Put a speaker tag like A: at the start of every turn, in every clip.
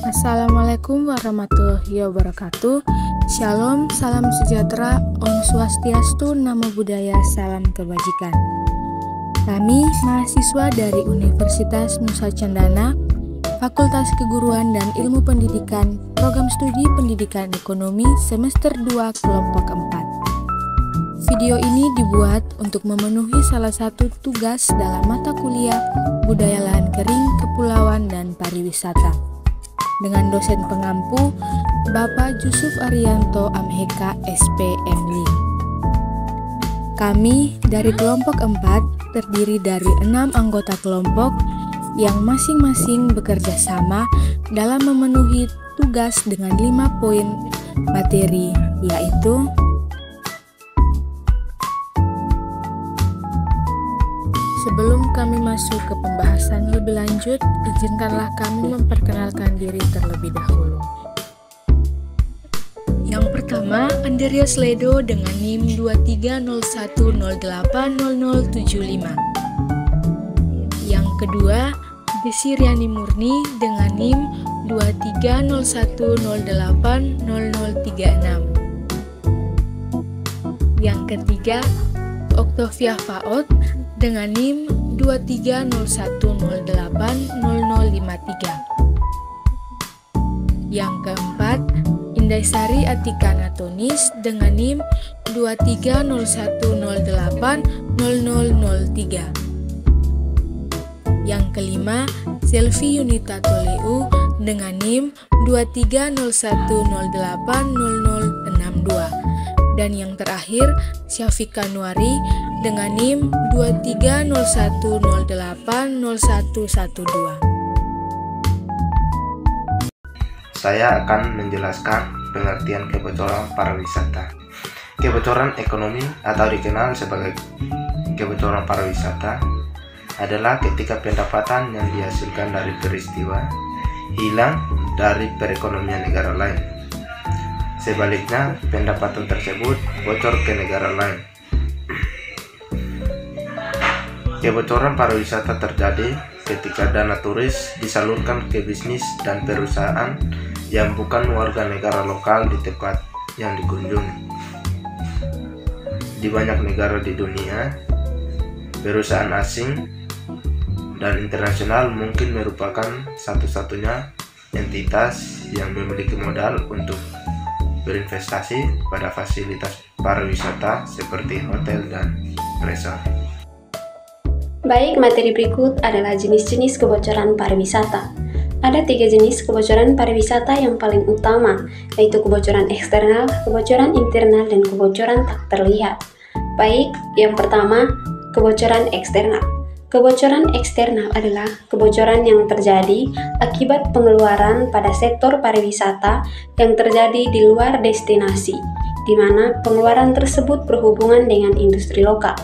A: Assalamualaikum warahmatullahi wabarakatuh. Shalom, salam sejahtera, Om Swastiastu, Namo Buddhaya, salam kebajikan. Kami mahasiswa dari Universitas Nusa Cendana, Fakultas Keguruan dan Ilmu Pendidikan, Program Studi Pendidikan Ekonomi Semester 2 Kelompok 4. Video ini dibuat untuk memenuhi salah satu tugas dalam mata kuliah Budaya Lahan Kering, Kepulauan, dan Pariwisata dengan dosen pengampu Bapak Jusuf Arianto Amheka SPMLI. Kami dari kelompok 4 terdiri dari 6 anggota kelompok yang masing-masing bekerja sama dalam memenuhi tugas dengan 5 poin materi, yaitu sebelum kami masuk ke pembahasan lebih lanjut, izinkanlah kami memperkenalkan diri terlebih dahulu. Yang pertama, Andreas Ledo dengan NIM 2301080075. Yang kedua, Desi Riani Murni dengan NIM 2301080036. Yang ketiga, Octavia Faot dengan NIM 2301080053. Yang keempat, Indaisari Atika Natonis dengan NIM 2301080003. Yang kelima, Selvi Yunita Toleu dengan NIM 2301080062. Dan yang terakhir, Syafika Nuari dengan NIM 2301080112.
B: Saya akan menjelaskan pengertian kebocoran pariwisata. Kebocoran ekonomi atau dikenal sebagai kebocoran pariwisata adalah ketika pendapatan yang dihasilkan dari peristiwa hilang dari perekonomian negara lain. Sebaliknya, pendapatan tersebut bocor ke negara lain. Kebocoran pariwisata terjadi ketika dana turis disalurkan ke bisnis dan perusahaan yang bukan warga negara lokal di tempat yang dikunjungi. Di banyak negara di dunia, perusahaan asing dan internasional mungkin merupakan satu-satunya entitas yang memiliki modal untuk berinvestasi pada fasilitas pariwisata seperti hotel dan resort.
C: Baik, materi berikut adalah jenis-jenis kebocoran pariwisata. Ada 3 jenis kebocoran pariwisata yang paling utama, yaitu kebocoran eksternal, kebocoran internal, dan kebocoran tak terlihat. Baik, yang pertama, kebocoran eksternal. Kebocoran eksternal adalah kebocoran yang terjadi akibat pengeluaran pada sektor pariwisata yang terjadi di luar destinasi, di mana pengeluaran tersebut berhubungan dengan industri lokal.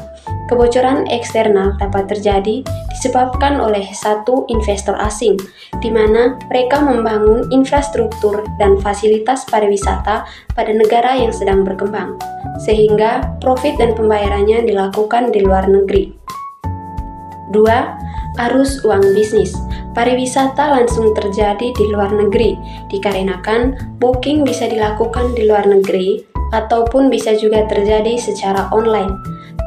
C: Kebocoran eksternal dapat terjadi disebabkan oleh satu investor asing, di mana mereka membangun infrastruktur dan fasilitas pariwisata pada negara yang sedang berkembang, sehingga profit dan pembayarannya dilakukan di luar negeri. 2. Arus uang bisnis. Pariwisata langsung terjadi di luar negeri, dikarenakan booking bisa dilakukan di luar negeri, ataupun bisa juga terjadi secara online.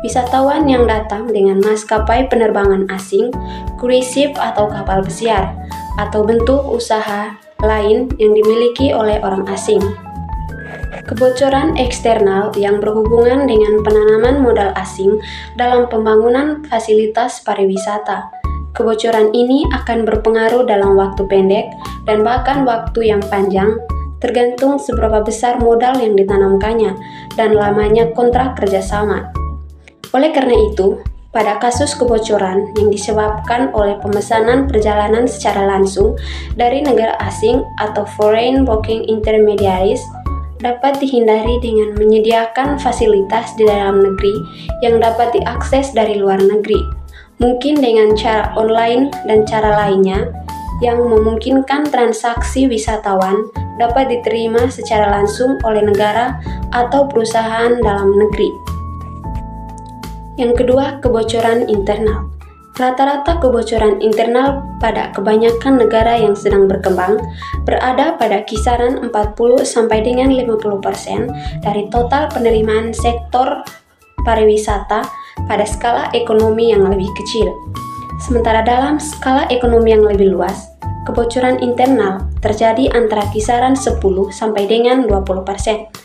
C: Wisatawan yang datang dengan maskapai penerbangan asing, cruise ship atau kapal pesiar, atau bentuk usaha lain yang dimiliki oleh orang asing. Kebocoran eksternal yang berhubungan dengan penanaman modal asing dalam pembangunan fasilitas pariwisata. Kebocoran ini akan berpengaruh dalam waktu pendek dan bahkan waktu yang panjang, tergantung seberapa besar modal yang ditanamkannya dan lamanya kontrak kerjasama. Oleh karena itu, pada kasus kebocoran yang disebabkan oleh pemesanan perjalanan secara langsung dari negara asing atau foreign booking intermediaries, dapat dihindari dengan menyediakan fasilitas di dalam negeri yang dapat diakses dari luar negeri, mungkin dengan cara online dan cara lainnya yang memungkinkan transaksi wisatawan dapat diterima secara langsung oleh negara atau perusahaan dalam negeri. Yang kedua, kebocoran internal. Rata-rata kebocoran internal pada kebanyakan negara yang sedang berkembang berada pada kisaran 40 sampai dengan 50% dari total penerimaan sektor pariwisata pada skala ekonomi yang lebih kecil. Sementara dalam skala ekonomi yang lebih luas, kebocoran internal terjadi antara kisaran 10 sampai dengan 20%.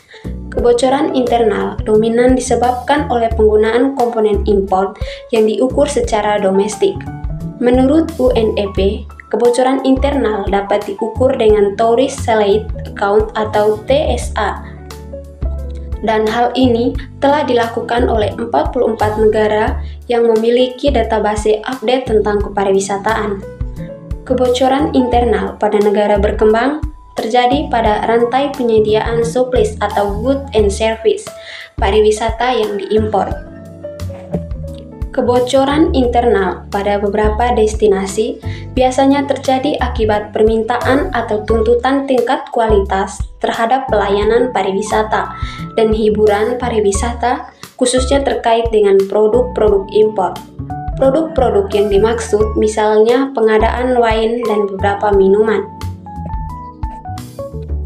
C: Kebocoran internal dominan disebabkan oleh penggunaan komponen impor yang diukur secara domestik. Menurut UNEP, kebocoran internal dapat diukur dengan Tourist Salient Account atau TSA. Dan hal ini telah dilakukan oleh 44 negara yang memiliki database update tentang kepariwisataan. Kebocoran internal pada negara berkembang terjadi pada rantai penyediaan supplies atau goods and service pariwisata yang diimpor. Kebocoran internal pada beberapa destinasi biasanya terjadi akibat permintaan atau tuntutan tingkat kualitas terhadap pelayanan pariwisata dan hiburan pariwisata, khususnya terkait dengan produk-produk impor. Produk-produk yang dimaksud misalnya pengadaan wine dan beberapa minuman.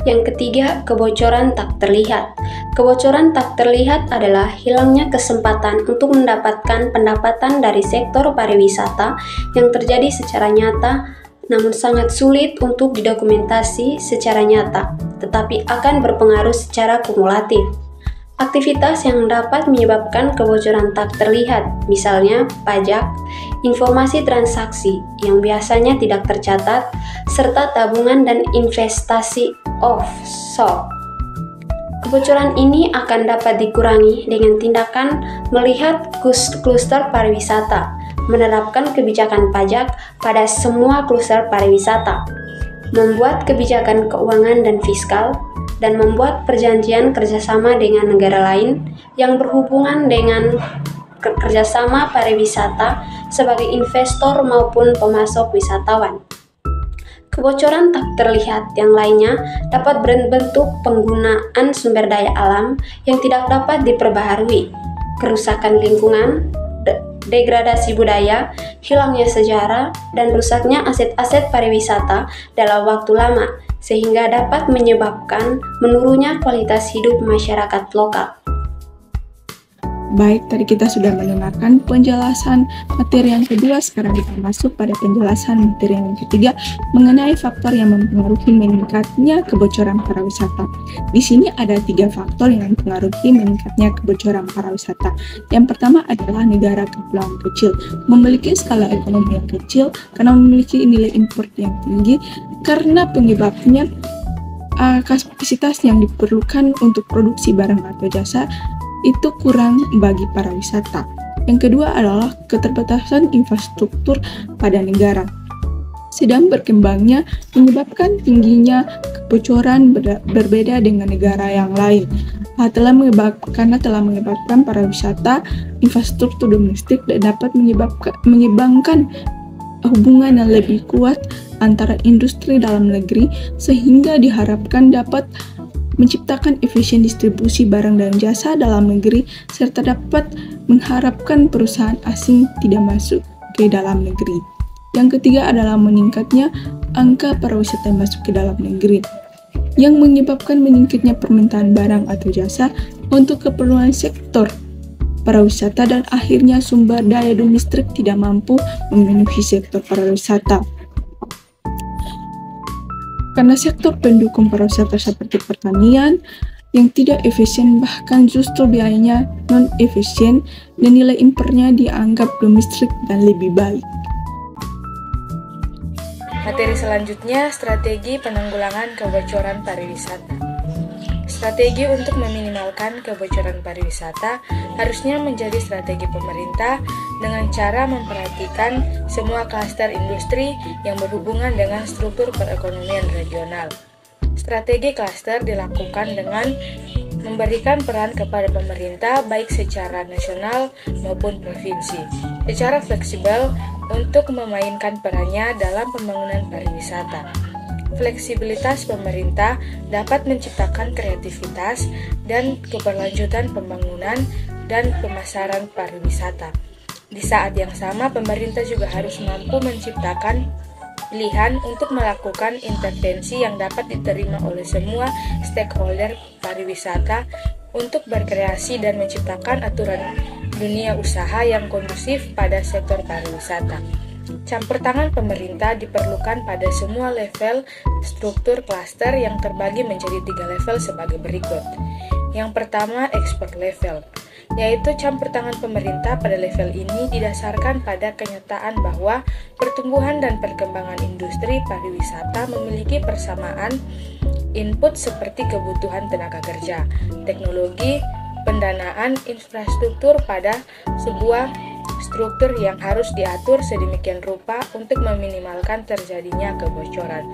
C: Yang ketiga, kebocoran tak terlihat. Kebocoran tak terlihat adalah hilangnya kesempatan untuk mendapatkan pendapatan dari sektor pariwisata yang terjadi secara nyata, namun sangat sulit untuk didokumentasi secara nyata, tetapi akan berpengaruh secara kumulatif. Aktivitas yang dapat menyebabkan kebocoran tak terlihat, misalnya pajak, informasi transaksi yang biasanya tidak tercatat, serta tabungan dan investasi offshore. Kebocoran ini akan dapat dikurangi dengan tindakan melihat kluster pariwisata, menerapkan kebijakan pajak pada semua kluster pariwisata, membuat kebijakan keuangan dan fiskal, dan membuat perjanjian kerjasama dengan negara lain yang berhubungan dengan kerjasama pariwisata sebagai investor maupun pemasok wisatawan. Kebocoran tak terlihat yang lainnya dapat berbentuk penggunaan sumber daya alam yang tidak dapat diperbaharui, kerusakan lingkungan, degradasi budaya, hilangnya sejarah, dan rusaknya aset-aset pariwisata dalam waktu lama, sehingga dapat menyebabkan menurunnya kualitas hidup masyarakat lokal.
D: Baik, tadi kita sudah mendengarkan penjelasan materi yang kedua, sekarang kita masuk pada penjelasan materi yang ketiga mengenai faktor yang mempengaruhi meningkatnya kebocoran pariwisata. Di sini ada 3 faktor yang mempengaruhi meningkatnya kebocoran pariwisata. Yang pertama adalah negara kepulauan kecil, memiliki skala ekonomi yang kecil karena memiliki nilai impor yang tinggi, karena penyebabnya kapasitas yang diperlukan untuk produksi barang atau jasa itu kurang bagi para wisata. Yang kedua adalah keterbatasan infrastruktur pada negara. Sedang berkembangnya menyebabkan tingginya kebocoran berbeda dengan negara yang lain. Telah menyebabkan para wisata infrastruktur domestik dan dapat menyeimbangkan hubungan yang lebih kuat antara industri dalam negeri, sehingga diharapkan dapat menciptakan efisien distribusi barang dan jasa dalam negeri, serta dapat mengharapkan perusahaan asing tidak masuk ke dalam negeri. Yang ketiga adalah meningkatnya angka pariwisata yang masuk ke dalam negeri, yang menyebabkan meningkatnya permintaan barang atau jasa untuk keperluan sektor pariwisata, dan akhirnya sumber daya domestik tidak mampu memenuhi sektor pariwisata. Karena sektor pendukung pariwisata seperti pertanian yang tidak efisien, bahkan justru biayanya non-efisien, dan nilai impornya dianggap domestik dan lebih baik.
A: Materi selanjutnya, strategi penanggulangan kebocoran pariwisata. Strategi untuk meminimalkan kebocoran pariwisata harusnya menjadi strategi pemerintah dengan cara memperhatikan semua klaster industri yang berhubungan dengan struktur perekonomian regional. Strategi klaster dilakukan dengan memberikan peran kepada pemerintah baik secara nasional maupun provinsi, secara fleksibel untuk memainkan perannya dalam pembangunan pariwisata. Fleksibilitas pemerintah dapat menciptakan kreativitas dan keberlanjutan pembangunan dan pemasaran pariwisata. Di saat yang sama, pemerintah juga harus mampu menciptakan pilihan untuk melakukan intervensi yang dapat diterima oleh semua stakeholder pariwisata untuk berkreasi dan menciptakan aturan dunia usaha yang kondusif pada sektor pariwisata. Campur tangan pemerintah diperlukan pada semua level struktur klaster yang terbagi menjadi 3 level sebagai berikut. Yang pertama, export level, yaitu campur tangan pemerintah pada level ini didasarkan pada kenyataan bahwa pertumbuhan dan perkembangan industri pariwisata memiliki persamaan input seperti kebutuhan tenaga kerja, teknologi, pendanaan, infrastruktur pada sebuah struktur yang harus diatur sedemikian rupa untuk meminimalkan terjadinya kebocoran.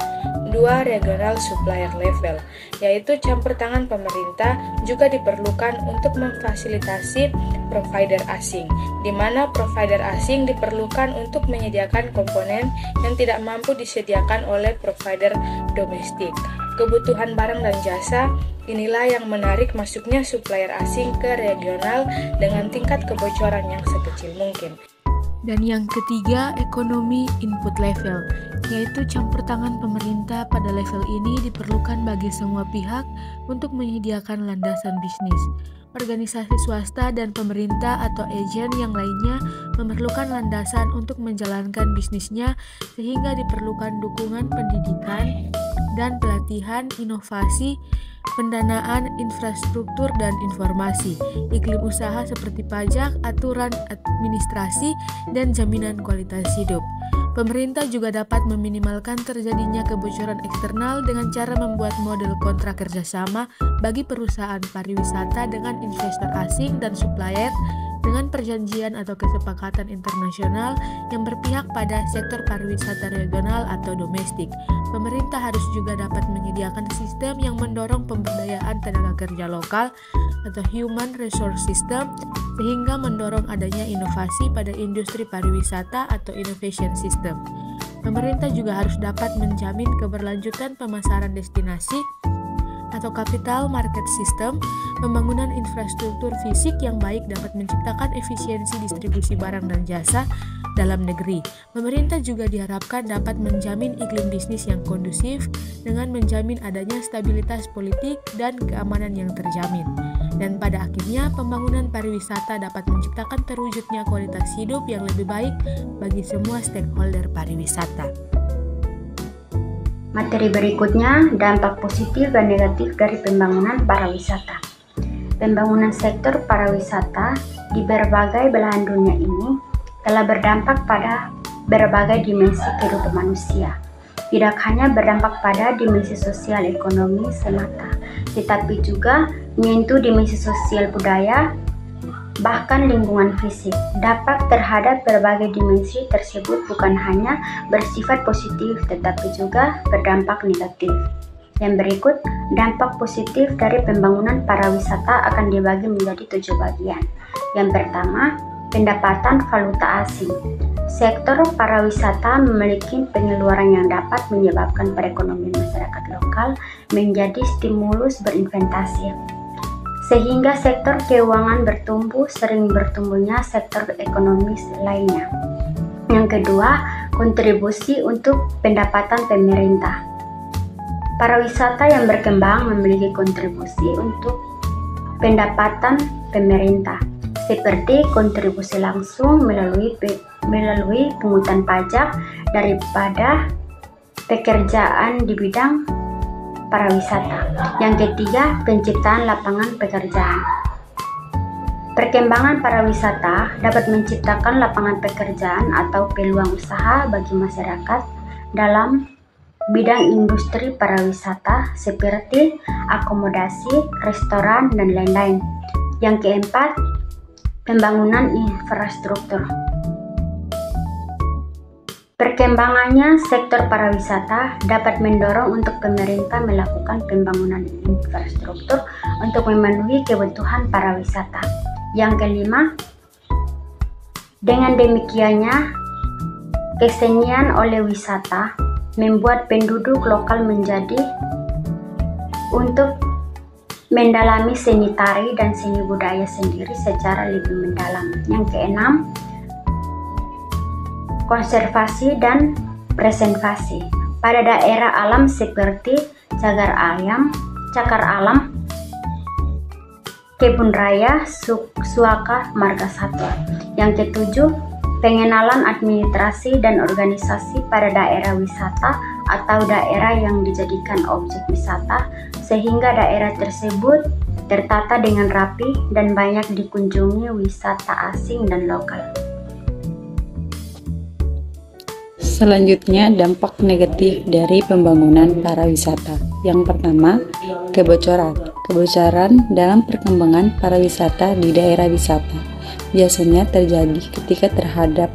A: 2. Regional supplier level, yaitu campur tangan pemerintah juga diperlukan untuk memfasilitasi provider asing, di mana provider asing diperlukan untuk menyediakan komponen yang tidak mampu disediakan oleh provider domestik. Kebutuhan barang dan jasa inilah yang menarik masuknya supplier asing ke regional dengan tingkat kebocoran yang sekecil mungkin. Dan yang ketiga, ekonomi input level, yaitu campur tangan pemerintah pada level ini diperlukan bagi semua pihak untuk menyediakan landasan bisnis. Organisasi swasta dan pemerintah atau agen yang lainnya memerlukan landasan untuk menjalankan bisnisnya, sehingga diperlukan dukungan pendidikan dan pelatihan, inovasi, pendanaan, infrastruktur, dan informasi, iklim usaha seperti pajak, aturan administrasi, dan jaminan kualitas hidup. Pemerintah juga dapat meminimalkan terjadinya kebocoran eksternal dengan cara membuat model kontrak kerjasama bagi perusahaan pariwisata dengan investor asing dan supplier dengan perjanjian atau kesepakatan internasional yang berpihak pada sektor pariwisata regional atau domestik. Pemerintah harus juga dapat menyediakan sistem yang mendorong pemberdayaan tenaga kerja lokal atau human resource system, sehingga mendorong adanya inovasi pada industri pariwisata atau innovation system. Pemerintah juga harus dapat menjamin keberlanjutan pemasaran destinasi atau capital market system. Pembangunan infrastruktur fisik yang baik dapat menciptakan efisiensi distribusi barang dan jasa dalam negeri. Pemerintah juga diharapkan dapat menjamin iklim bisnis yang kondusif dengan menjamin adanya stabilitas politik dan keamanan yang terjamin. Dan pada akhirnya, pembangunan pariwisata dapat menciptakan terwujudnya kualitas hidup yang lebih baik bagi semua stakeholder pariwisata.
E: Materi berikutnya, dampak positif dan negatif dari pembangunan pariwisata. Pembangunan sektor pariwisata di berbagai belahan dunia ini telah berdampak pada berbagai dimensi kehidupan manusia. Tidak hanya berdampak pada dimensi sosial ekonomi semata, tetapi juga menyentuh dimensi sosial budaya, bahkan lingkungan fisik. Dampak terhadap berbagai dimensi tersebut bukan hanya bersifat positif, tetapi juga berdampak negatif. Yang berikut, dampak positif dari pembangunan pariwisata akan dibagi menjadi 7 bagian. Yang pertama, pendapatan valuta asing. Sektor pariwisata memiliki pengeluaran yang dapat menyebabkan perekonomian masyarakat lokal menjadi stimulus berinvestasi, sehingga sektor keuangan bertumbuh sering bertumbuhnya sektor ekonomi lainnya. Yang kedua, kontribusi untuk pendapatan pemerintah. Pariwisata yang berkembang memiliki kontribusi untuk pendapatan pemerintah, seperti kontribusi langsung melalui pungutan pajak daripada pekerjaan di bidang pariwisata. Yang ketiga, penciptaan lapangan pekerjaan. Perkembangan pariwisata dapat menciptakan lapangan pekerjaan atau peluang usaha bagi masyarakat dalam bidang industri pariwisata seperti akomodasi, restoran, dan lain-lain. Yang keempat, pembangunan infrastruktur. Perkembangannya sektor pariwisata dapat mendorong untuk pemerintah melakukan pembangunan infrastruktur untuk memenuhi kebutuhan pariwisata. Yang kelima, dengan demikiannya, kesenian oleh wisata membuat penduduk lokal menjadi untuk mendalami seni tari dan seni budaya sendiri secara lebih mendalam. Yang keenam, konservasi dan preservasi. Pada daerah alam seperti cagar alam, kebun raya, suaka, marga satwa. Yang ketujuh, pengenalan administrasi dan organisasi pada daerah wisata atau daerah yang dijadikan objek wisata, sehingga daerah tersebut tertata dengan rapi dan banyak dikunjungi wisata asing dan lokal.
F: Selanjutnya, dampak negatif dari pembangunan pariwisata. Yang pertama, kebocoran. Kebocoran dalam perkembangan pariwisata di daerah wisata biasanya terjadi ketika terhadap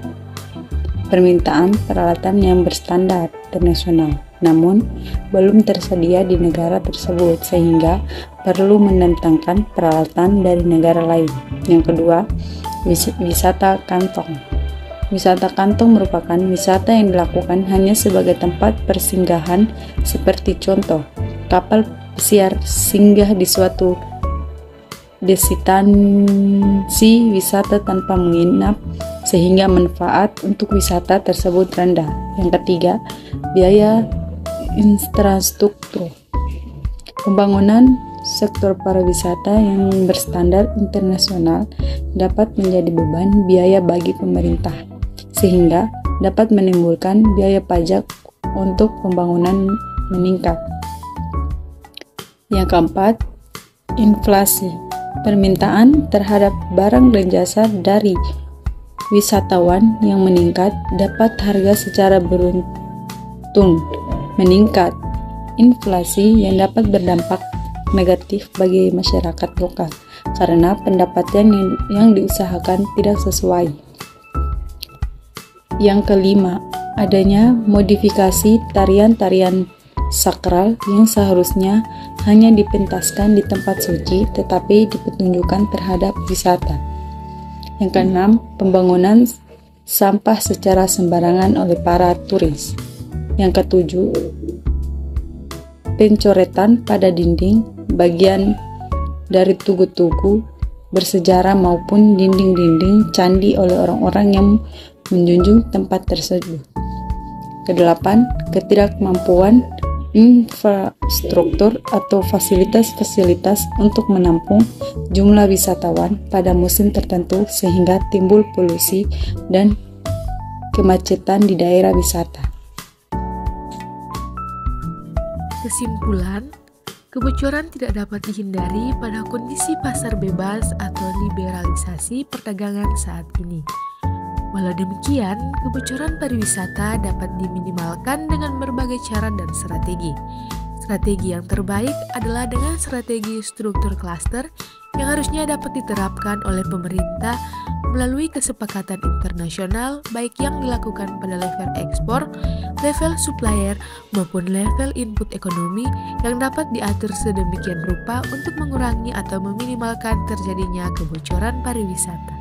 F: permintaan peralatan yang berstandar internasional, namun belum tersedia di negara tersebut sehingga perlu mendatangkan peralatan dari negara lain. Yang kedua, wisata kantong. Wisata kantong merupakan wisata yang dilakukan hanya sebagai tempat persinggahan, seperti contoh, kapal pesiar singgah di suatu destinasi wisata tanpa menginap, sehingga manfaat untuk wisata tersebut rendah. Yang ketiga, biaya infrastruktur. Pembangunan sektor pariwisata yang berstandar internasional dapat menjadi beban biaya bagi pemerintah, sehingga dapat menimbulkan biaya pajak untuk pembangunan meningkat. Yang keempat, inflasi. Permintaan terhadap barang dan jasa dari wisatawan yang meningkat dapat harga secara beruntun meningkat. Inflasi yang dapat berdampak negatif bagi masyarakat lokal karena pendapatan yang diusahakan tidak sesuai. Yang kelima, adanya modifikasi tarian-tarian sakral yang seharusnya hanya dipentaskan di tempat suci tetapi dipertunjukkan terhadap wisata. Yang keenam, pembangunan sampah secara sembarangan oleh para turis. Yang ketujuh, pencoretan pada dinding, bagian dari tugu-tugu bersejarah maupun dinding-dinding candi oleh orang-orang yang menjunjung tempat tersebut. Kedelapan, ketidakmampuan infrastruktur atau fasilitas-fasilitas untuk menampung jumlah wisatawan pada musim tertentu sehingga timbul polusi dan kemacetan di daerah wisata.
A: Kesimpulan, kebocoran tidak dapat dihindari pada kondisi pasar bebas atau liberalisasi perdagangan saat ini. Walau demikian, kebocoran pariwisata dapat diminimalkan dengan berbagai cara dan strategi. Strategi yang terbaik adalah dengan strategi struktur klaster yang harusnya dapat diterapkan oleh pemerintah melalui kesepakatan internasional baik yang dilakukan pada level ekspor, level supplier, maupun level input ekonomi yang dapat diatur sedemikian rupa untuk mengurangi atau meminimalkan terjadinya kebocoran pariwisata.